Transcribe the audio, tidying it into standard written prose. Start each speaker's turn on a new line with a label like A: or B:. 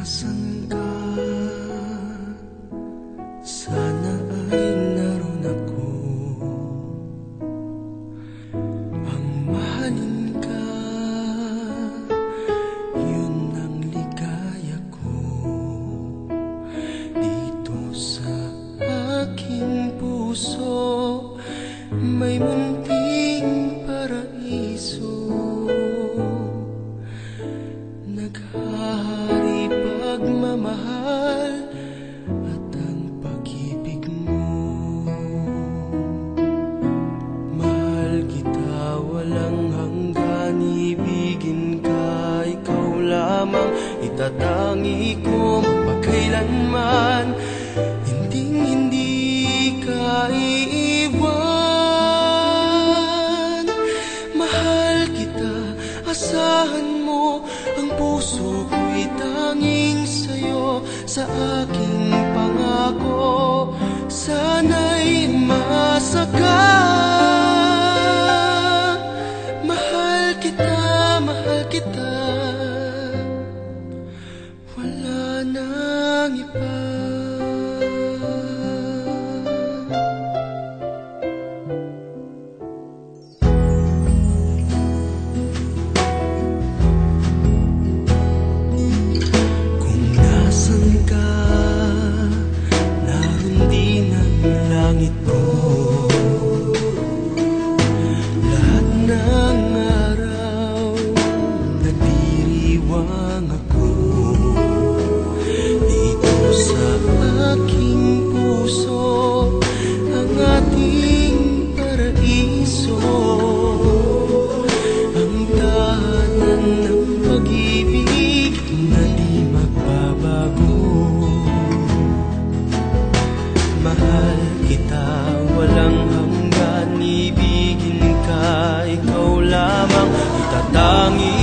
A: Nasaan ka? Sana ay naroon ako. Ang mahalin ka, yun ang ligaya ko. Dito sa aking puso may munting paraiso. Naghahari pagmamahal at ang pag-ibig mo. Mahal kita walang hanggan, ibigin ka, ikaw lamang itatangi ko magpakailanman. Hindi ka iiwan. Mahal kita, asahan mo, ang puso ko'y tanging sa'yo. Sa aking pangako, sana'y masaka. Mahal kita, wala nang iba. Langit ko, lahat ng araw nagdiriwang ako. Dito sa aking puso ang ating paraiso, ang tahanan ng pag-ibig na di magbabago. Mahal kita, walang hanggan, ibigin ka, ikaw lamang itatangi